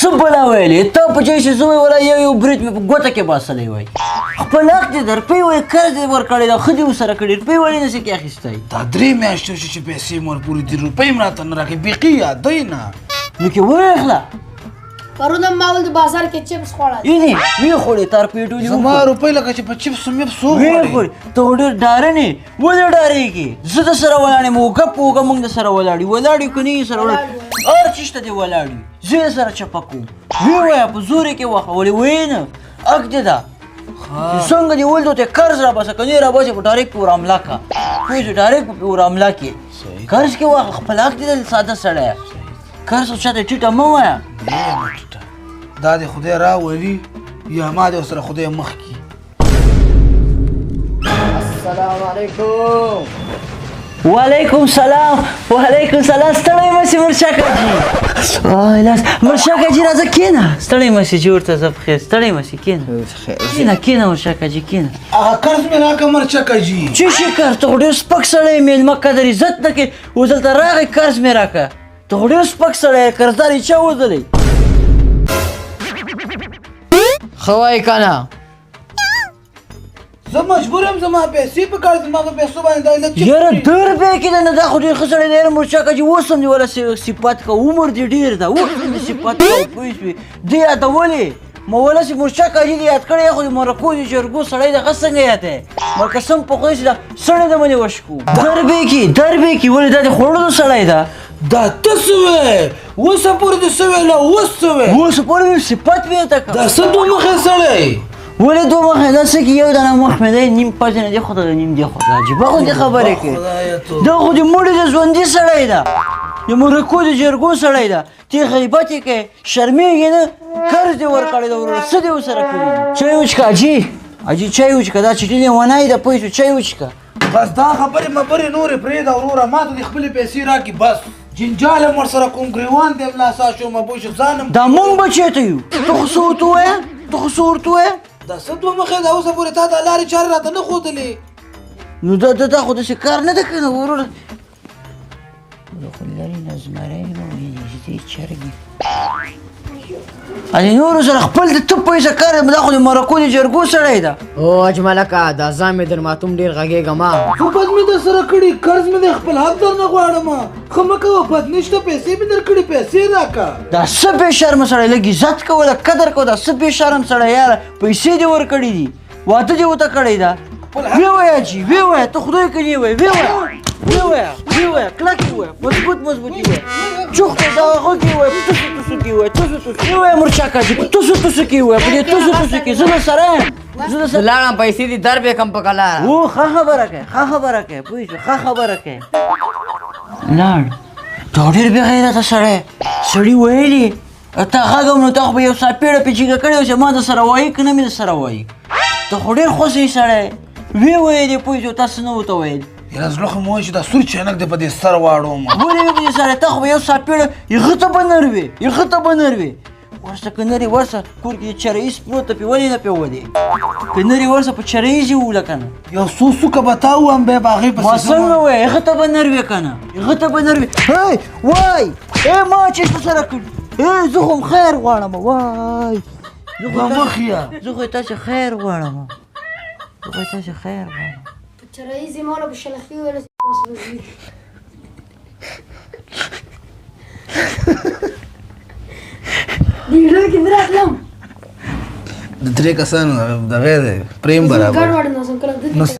سبلا ویلې ته په چې زوی ولا یو برج مې په ګوته کې باسلی وای خپل حق دې در پی وای قرض دې ورکړی دا ښه دې ورسره کړي روپۍ ولې نشي کې اخیستی دا 3 میاشتې شو چې پیسې مور پورې دي روپۍ هم راته نه راکوي بیخي یادوي نه نو کې ویخله پرون هم ما ول د بازار کې چپس خوړل یعنې ویې خوړې تار پیټولې زما روپۍ لکه چې په چپسو میپسو ویې وخوړې خوړې ته خو ډېر ډاره نه ولې ډارېږې زه در سره ولاړ یم اوږه په اوږه موږ در سره ولاړ یو ولاړ یو که نه یې سره ولاړ هر چیشته دې ولاړ یو زه یې سره چپه کوم ویې وایه په زور یې کې واخله ولې ویې نه حق دې ده څنګه دې ولدو ته قرض راباسه که نه یې راباسې په ډایرکټ په ور حمله کړه پوه شو ډایرکټ په ور حمله کې قرض کې واخله خپل حق دې ده ساده سړی قرض چاته ټیټه مه وایه دا دې خدای راولي یا ما دې ورسره خدای مخ کړي السلام علیکم وعلیکم سلام وعلیکم سلام ستړی مه شې مرشکه جي مرشکه جي راځه کښېنه ستړی مه شې جوړ ته زه پخې ستړی مه شې کښېنه کښېنه مرشکه جي کښېنه هغه قرض مې راکړه مرچکه جي څه شي قرض ته خو ډېر سپک سړی یې مېلمه قدر عزت نه کوې اوس دلته راغی قرض مې راکړه ته خو ډېر سپک سړی یې قرضدار یې چا وځلی ښه وایې که نه زه مجبور یم زما پیسې په کار زما په پیسو باندې دا لږ یاره 2 روپۍ کې ده نه دا خو ډېر ښه سړی دی یاره مرچکه جي اوس هم دې ولا صفت کوه عمر دې ډېر ده اوس هم دې صفت کوه پوه شوې دې یادولې ما ولا چې مرچکه جي دې یاد کړی خو د مرکو د جرګو سړی دغه څنګه یاد دی ما قسم په خدای چې دا سړی د منې وشکو 2 روپۍ کې ولې دا د خوړلو سړی ده دا ته څه وې اوسه پورې دې څه ویله اوس څه وې اوس پورې مې صفت بېرته کړه دا څه دوه مخې سړی ولې دوه مخې دا څه کې یو دانه مخ مې دی نیم پاتې نه دی خو ته نیم دی خو ته عجیبه خو دې خبرې کوې دا خو د مړي د ژوندي سړی ده د مرکو د جرګو سړی ده ته غیبت یې کوې شرمېږې نه قرض دې ورکړی ده وروره څه دې ورسره کړي دي چای وچکه اجي چای وچکه دا چټي دې ونایي ده پوه شو چای وچکه بس دا خبرې مبرې نورې پرېږده وروره ما ته دې خپلې پیسې راکړي بس جنجال هم ورسره کوم ګریوان دې ملاسا شوم پوه شو ځان هم دا مونږ به چېرته یو ته خو څه ورته ووایه ته خو څه ورته ووایه دا څه دوه مخې دا اوسه پورې تا دا لارې چارې راته نه ښودلې نو دا خو داسې کار نه ده که نه وروره دا خو لرې نه زمری نو نږدې چرګې علي نورو سره خپل د ته پیسه کار یم دا خو د مرکو د جرګو سړی ده او اجملکه دا ځان مې در ماتوم ډېر غږېږه ما خو بد مې در سره کړي قرض مې د خپل حق در نه غواړم ښه مه کوه بد نشته پیسې مې در کړي پیسې راکړه دا څه بې شرمه سړی لږ عزت کوه د قدر کوه دا څه بې شرم سړی یاره پیسې دې ورکړي دي واده دې ورته کړی ده ویې وایه جي ویې وایه ته خدای که نه وایې ویې وایه کلک یې وایه مضبوط یې وایه چوخ ته دغه غوږ یې وایه په توسو کې وایه یې وایه مرچکه جي په توسو کې یې وایه په دې توسو کې زه درسره یم زه لاړم پیسې دي در به کم په کلاره او ښه خبره کوې پوه شو ښه خبره کوې لاړ دا ډېر بې غیرته سړی ویلي ته غږ نو ته خو به یو ساعت پیړه پیچیږه کړې وه چې ما در سره وایي که نه مې در سره وایي ته خو ډېر خوښ یې سړی ویې ویلې پوه شو تاسو نه ورته ویل یاره زړه خو مې وایي چې دا سور چینک دې په دې سر واړوم ولې وې په دې سره ته خو به یو ساعت پیړه یخه ته به نر وې ورسه که نرې ورسه کور کې چراییز پروت ده پې ولې نه پې ودې که نرې ورسه په چراییز یې وله که نه یو څو سوکه به تا ووایم بیا به هغې ما څنګه وایې هغه ته به نر وې که نه وای ما چېرته سره کړي زه خو هم خیر غواړم وای مخیه زه خو یې تاسې خیر غواړم په چرایي زمانه په شلخي ویل دیږه کې دراتلم د 3 کسانو دغه دی پریم برابر ګډوډ نو څنګه